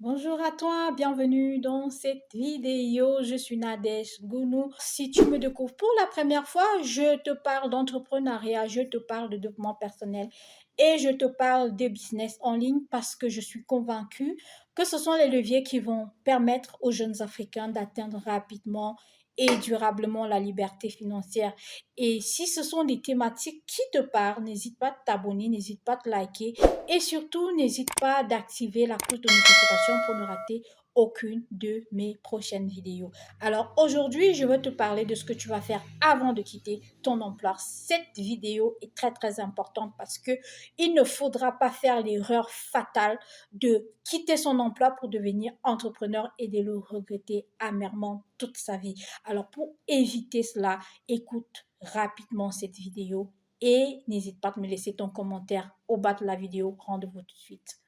Bonjour à toi, bienvenue dans cette vidéo. Je suis Nadège Gounou. Si tu me découvres pour la première fois, je te parle d'entrepreneuriat, je te parle de développement personnel et je te parle de business en ligne parce que je suis convaincue que ce sont les leviers qui vont permettre aux jeunes Africains d'atteindre rapidement et durablement la liberté financière. Et si ce sont des thématiques qui te parlent, n'hésite pas à t'abonner, n'hésite pas à te liker et surtout, n'hésite pas d'activer la cloche de notification pour ne rater aucune de mes prochaines vidéos. Alors aujourd'hui, je vais te parler de ce que tu vas faire avant de quitter ton emploi. Cette vidéo est très importante parce que il ne faudra pas faire l'erreur fatale de quitter son emploi pour devenir entrepreneur et de le regretter amèrement toute sa vie. Alors pour éviter cela, écoute rapidement cette vidéo et n'hésite pas à me laisser ton commentaire au bas de la vidéo. Rendez-vous tout de suite.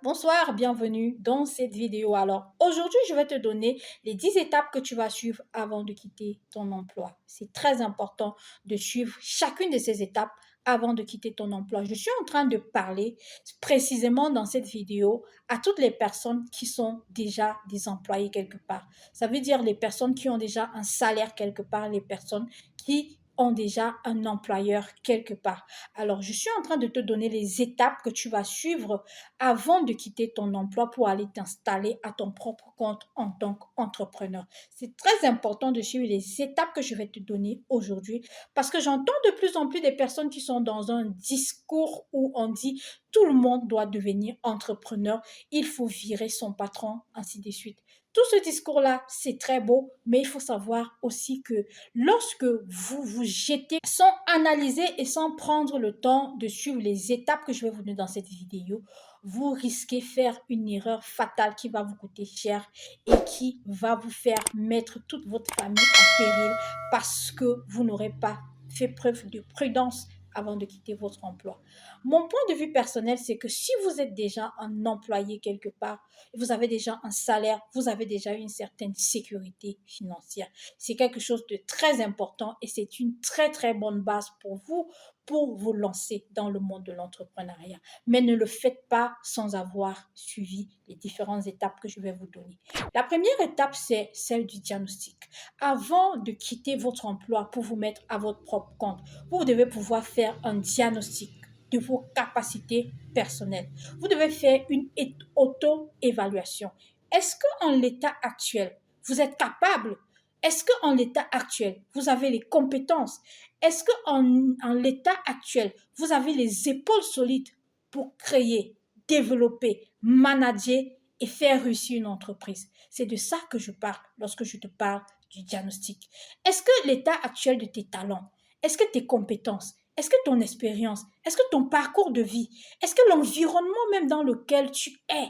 Bonsoir, bienvenue dans cette vidéo. Alors aujourd'hui, je vais te donner les 10 étapes que tu vas suivre avant de quitter ton emploi. C'est très important de suivre chacune de ces étapes avant de quitter ton emploi. Je suis en train de parler précisément dans cette vidéo à toutes les personnes qui sont déjà des employés quelque part. Ça veut dire les personnes qui ont déjà un salaire quelque part, les personnes qui ont déjà un employeur quelque part. Alors, je suis en train de te donner les étapes que tu vas suivre avant de quitter ton emploi pour aller t'installer à ton propre compte en tant qu'entrepreneur. C'est très important de suivre les étapes que je vais te donner aujourd'hui parce que j'entends de plus en plus des personnes qui sont dans un discours où on dit tout le monde doit devenir entrepreneur, il faut virer son patron, ainsi de suite. Tout ce discours-là, c'est très beau, mais il faut savoir aussi que lorsque vous vous jetez sans analyser et sans prendre le temps de suivre les étapes que je vais vous donner dans cette vidéo, vous risquez de faire une erreur fatale qui va vous coûter cher et qui va vous faire mettre toute votre famille en péril parce que vous n'aurez pas fait preuve de prudence avant de quitter votre emploi. Mon point de vue personnel, c'est que si vous êtes déjà un employé quelque part, vous avez déjà un salaire, vous avez déjà une certaine sécurité financière. C'est quelque chose de très important et c'est une très bonne base pour vous lancer dans le monde de l'entrepreneuriat. Mais ne le faites pas sans avoir suivi les différentes étapes que je vais vous donner. La première étape, c'est celle du diagnostic. Avant de quitter votre emploi pour vous mettre à votre propre compte, vous devez pouvoir faire un diagnostic de vos capacités personnelles. Vous devez faire une auto-évaluation. Est-ce qu'en l'état actuel, vous êtes capable? Est-ce qu'en l'état actuel, vous avez les compétences? Est-ce qu'en l'état actuel, vous avez les épaules solides pour créer, développer, manager et faire réussir une entreprise? C'est de ça que je parle lorsque je te parle du diagnostic. Est-ce que l'état actuel de tes talents, est-ce que tes compétences, est-ce que ton expérience, est-ce que ton parcours de vie, est-ce que l'environnement même dans lequel tu es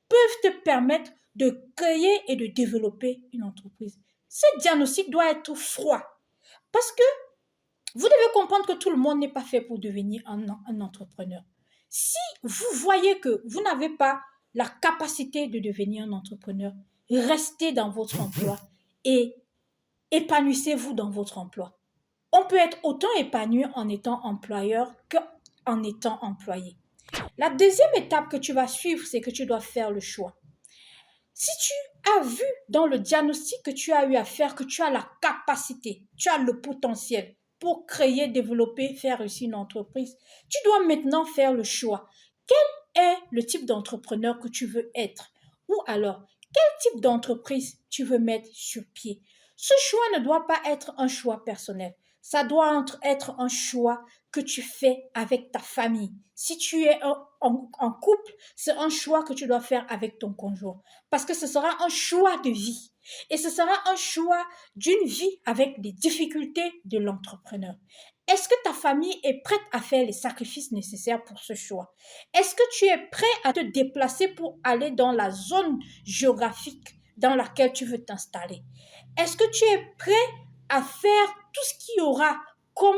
peuvent te permettre de créer et de développer une entreprise? Ce diagnostic doit être froid parce que vous devez comprendre que tout le monde n'est pas fait pour devenir un entrepreneur. Si vous voyez que vous n'avez pas la capacité de devenir un entrepreneur, restez dans votre emploi et épanouissez-vous dans votre emploi. On peut être autant épanoui en étant employeur qu'en étant employé. La deuxième étape que tu vas suivre, c'est que tu dois faire le choix. Si tu as vu dans le diagnostic que tu as eu à faire que tu as la capacité, tu as le potentiel pour créer, développer, faire réussir une entreprise, tu dois maintenant faire le choix. Quel est le type d'entrepreneur que tu veux être? Ou alors, quel type d'entreprise tu veux mettre sur pied? Ce choix ne doit pas être un choix personnel. Ça doit être un choix que tu fais avec ta famille. Si tu es en couple, c'est un choix que tu dois faire avec ton conjoint. Parce que ce sera un choix de vie. Et ce sera un choix d'une vie avec les difficultés de l'entrepreneur. Est-ce que ta famille est prête à faire les sacrifices nécessaires pour ce choix? Est-ce que tu es prêt à te déplacer pour aller dans la zone géographique dans laquelle tu veux t'installer? Est-ce que tu es prêt à faire tout ce qu'il y aura comme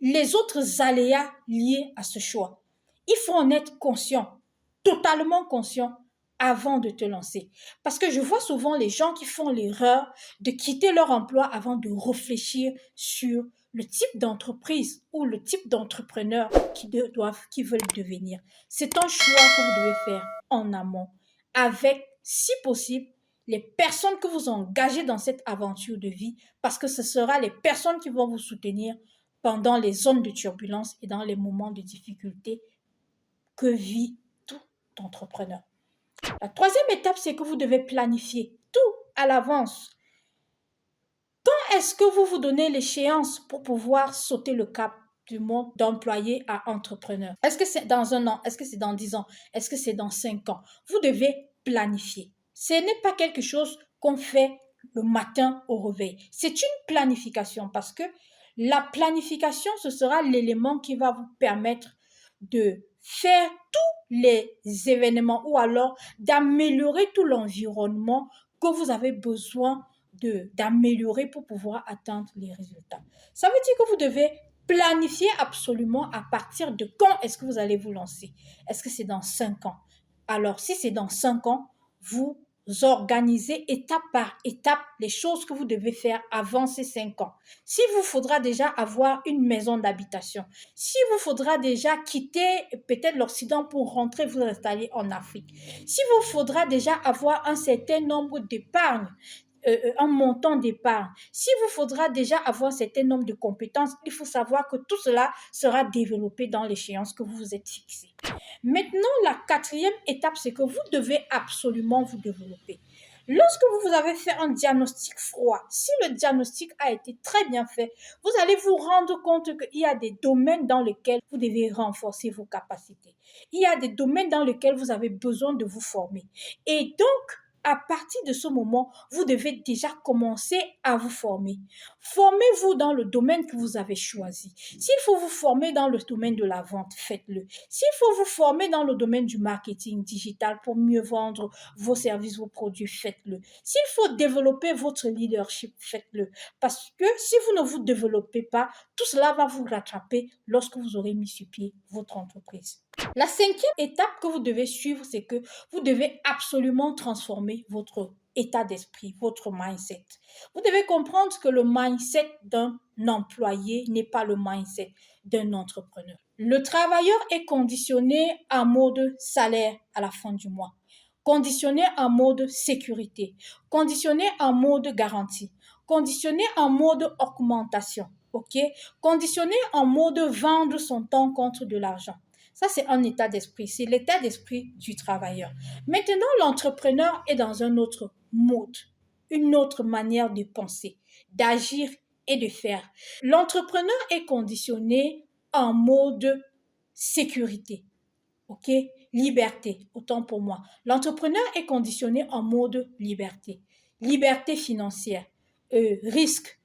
les autres aléas liés à ce choix? Il faut en être conscient, totalement conscient avant de te lancer. Parce que je vois souvent les gens qui font l'erreur de quitter leur emploi avant de réfléchir sur le type d'entreprise ou le type d'entrepreneur qui veulent devenir. C'est un choix que vous devez faire en amont avec, si possible, les personnes que vous engagez dans cette aventure de vie, parce que ce sera les personnes qui vont vous soutenir pendant les zones de turbulence et dans les moments de difficulté que vit tout entrepreneur. La troisième étape, c'est que vous devez planifier tout à l'avance. Quand est-ce que vous vous donnez l'échéance pour pouvoir sauter le cap du monde d'employé à entrepreneur? Est-ce que c'est dans 1 an? Est-ce que c'est dans 10 ans? Est-ce que c'est dans 5 ans? Vous devez planifier. Ce n'est pas quelque chose qu'on fait le matin au réveil. C'est une planification parce que la planification, ce sera l'élément qui va vous permettre de faire tous les événements ou alors d'améliorer tout l'environnement que vous avez besoin d'améliorer pour pouvoir atteindre les résultats. Ça veut dire que vous devez planifier absolument à partir de quand est-ce que vous allez vous lancer. Est-ce que c'est dans 5 ans? Alors, si c'est dans 5 ans, vous organisez étape par étape les choses que vous devez faire avant ces 5 ans. S'il vous faudra déjà avoir une maison d'habitation, s'il vous faudra déjà quitter peut-être l'Occident pour rentrer vous installer en Afrique, s'il vous faudra déjà avoir un certain nombre d'épargnes, un montant d'épargne. S'il vous faudra déjà avoir un certain nombre de compétences, il faut savoir que tout cela sera développé dans l'échéance que vous vous êtes fixée. Maintenant, la quatrième étape, c'est que vous devez absolument vous développer. Lorsque vous avez fait un diagnostic froid, si le diagnostic a été très bien fait, vous allez vous rendre compte qu'il y a des domaines dans lesquels vous devez renforcer vos capacités. Il y a des domaines dans lesquels vous avez besoin de vous former. Et donc, à partir de ce moment, vous devez déjà commencer à vous former. Formez-vous dans le domaine que vous avez choisi. S'il faut vous former dans le domaine de la vente, faites-le. S'il faut vous former dans le domaine du marketing digital pour mieux vendre vos services, vos produits, faites-le. S'il faut développer votre leadership, faites-le. Parce que si vous ne vous développez pas, tout cela va vous rattraper lorsque vous aurez mis sur pied votre entreprise. La cinquième étape que vous devez suivre, c'est que vous devez absolument transformer votre état d'esprit, votre mindset. Vous devez comprendre que le mindset d'un employé n'est pas le mindset d'un entrepreneur. Le travailleur est conditionné en mode salaire à la fin du mois, conditionné en mode sécurité, conditionné en mode garantie, conditionné en mode augmentation, ok? Conditionné en mode vendre son temps contre de l'argent. Ça, c'est un état d'esprit. C'est l'état d'esprit du travailleur. Maintenant, l'entrepreneur est dans un autre mode, une autre manière de penser, d'agir et de faire. L'entrepreneur est conditionné en mode sécurité. OK? Liberté, autant pour moi. L'entrepreneur est conditionné en mode liberté. Liberté financière, risque,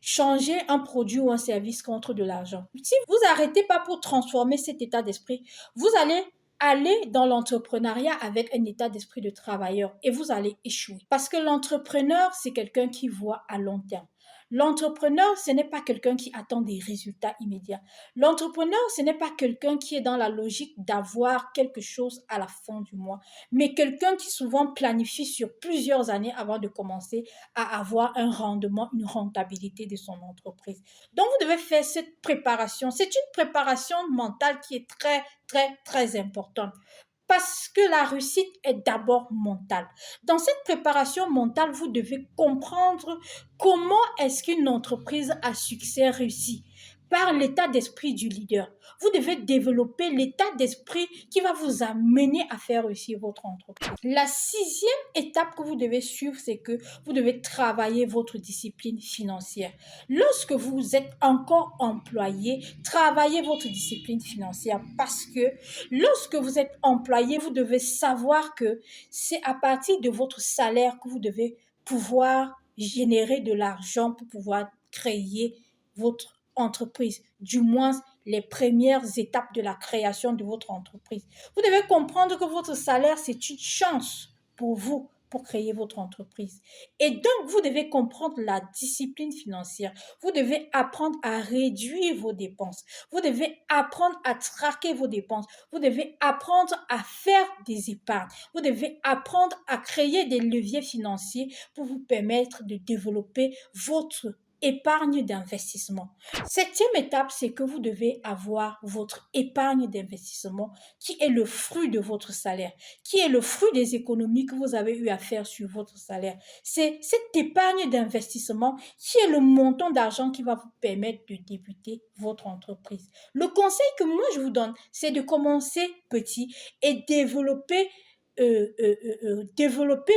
changer un produit ou un service contre de l'argent. Si vous n'arrêtez pas pour transformer cet état d'esprit, vous allez aller dans l'entrepreneuriat avec un état d'esprit de travailleur et vous allez échouer. Parce que l'entrepreneur, c'est quelqu'un qui voit à long terme. L'entrepreneur, ce n'est pas quelqu'un qui attend des résultats immédiats. L'entrepreneur, ce n'est pas quelqu'un qui est dans la logique d'avoir quelque chose à la fin du mois, mais quelqu'un qui souvent planifie sur plusieurs années avant de commencer à avoir un rendement, une rentabilité de son entreprise. Donc, vous devez faire cette préparation. C'est une préparation mentale qui est très, très, très importante. Parce que la réussite est d'abord mentale. Dans cette préparation mentale, vous devez comprendre comment est-ce qu'une entreprise à succès réussit par l'état d'esprit du leader. Vous devez développer l'état d'esprit qui va vous amener à faire réussir votre entreprise. La sixième étape que vous devez suivre, c'est que vous devez travailler votre discipline financière. Lorsque vous êtes encore employé, travaillez votre discipline financière parce que lorsque vous êtes employé, vous devez savoir que c'est à partir de votre salaire que vous devez pouvoir générer de l'argent pour pouvoir créer votre entreprise, du moins les premières étapes de la création de votre entreprise. Vous devez comprendre que votre salaire, c'est une chance pour vous pour créer votre entreprise. Et donc, vous devez comprendre la discipline financière. Vous devez apprendre à réduire vos dépenses. Vous devez apprendre à traquer vos dépenses. Vous devez apprendre à faire des épargnes. Vous devez apprendre à créer des leviers financiers pour vous permettre de développer votre épargne d'investissement. Septième étape, c'est que vous devez avoir votre épargne d'investissement qui est le fruit de votre salaire, qui est le fruit des économies que vous avez eu à faire sur votre salaire. C'est cette épargne d'investissement qui est le montant d'argent qui va vous permettre de débuter votre entreprise. Le conseil que moi je vous donne, c'est de commencer petit et développer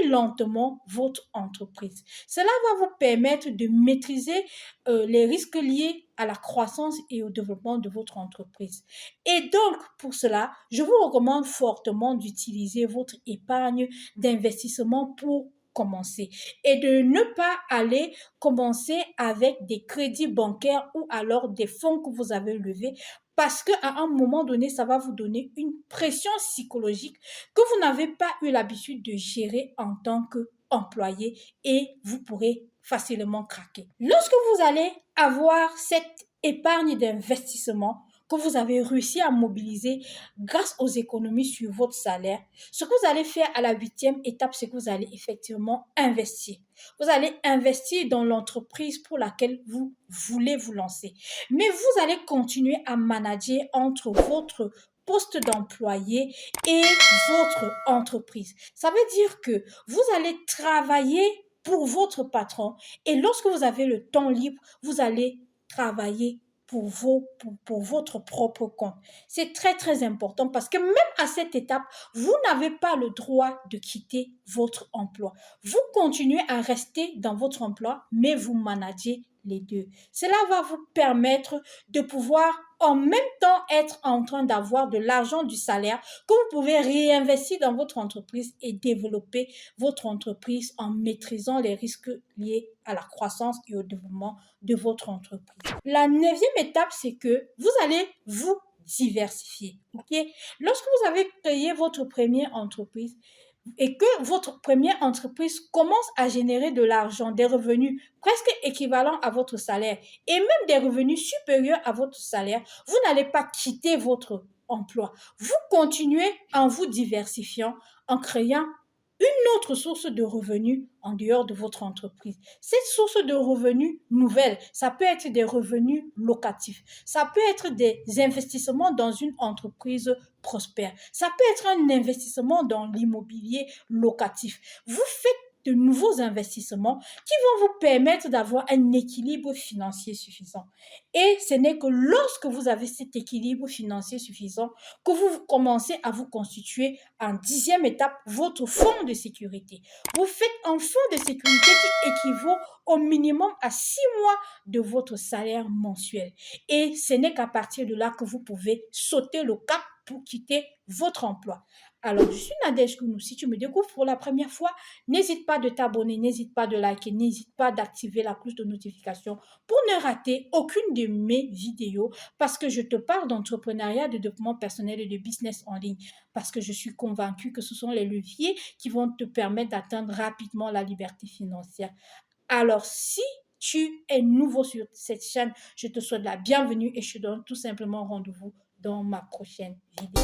lentement votre entreprise. Cela va vous permettre de maîtriser les risques liés à la croissance et au développement de votre entreprise. Et donc, pour cela, je vous recommande fortement d'utiliser votre épargne d'investissement pour commencer et de ne pas aller commencer avec des crédits bancaires ou alors des fonds que vous avez levés parce qu'à un moment donné, ça va vous donner une pression psychologique que vous n'avez pas eu l'habitude de gérer en tant qu'employé et vous pourrez facilement craquer. Lorsque vous allez avoir cette épargne d'investissement que vous avez réussi à mobiliser grâce aux économies sur votre salaire, ce que vous allez faire à la huitième étape, c'est que vous allez effectivement investir. Vous allez investir dans l'entreprise pour laquelle vous voulez vous lancer. Mais vous allez continuer à manager entre votre poste d'employé et votre entreprise. Ça veut dire que vous allez travailler pour votre patron et lorsque vous avez le temps libre, vous allez travailler pour votre propre compte. C'est très, très important parce que même à cette étape, vous n'avez pas le droit de quitter votre emploi. Vous continuez à rester dans votre emploi, mais vous managez les deux. Cela va vous permettre de pouvoir en même temps être en train d'avoir de l'argent du salaire que vous pouvez réinvestir dans votre entreprise et développer votre entreprise en maîtrisant les risques liés à la croissance et au développement de votre entreprise. La neuvième étape, c'est que vous allez vous diversifier. Ok? Lorsque vous avez créé votre première entreprise, et que votre première entreprise commence à générer de l'argent, des revenus presque équivalents à votre salaire et même des revenus supérieurs à votre salaire, vous n'allez pas quitter votre emploi. Vous continuez en vous diversifiant, en créant une autre source de revenus en dehors de votre entreprise. Cette source de revenus nouvelle, ça peut être des revenus locatifs, ça peut être des investissements dans une entreprise prospère, ça peut être un investissement dans l'immobilier locatif. Vous faites de nouveaux investissements qui vont vous permettre d'avoir un équilibre financier suffisant. Et ce n'est que lorsque vous avez cet équilibre financier suffisant que vous commencez à vous constituer en dixième étape votre fonds de sécurité. Vous faites un fonds de sécurité qui équivaut au minimum à 6 mois de votre salaire mensuel. Et ce n'est qu'à partir de là que vous pouvez sauter le cap pour quitter votre emploi. Alors, je suis Nadège Kounou. Si tu me découvres pour la première fois, n'hésite pas de t'abonner, n'hésite pas de liker, n'hésite pas d'activer la cloche de notification pour ne rater aucune de mes vidéos parce que je te parle d'entrepreneuriat, de développement personnel et de business en ligne parce que je suis convaincue que ce sont les leviers qui vont te permettre d'atteindre rapidement la liberté financière. Alors, si tu es nouveau sur cette chaîne, je te souhaite la bienvenue et je te donne tout simplement rendez-vous dans ma prochaine vidéo.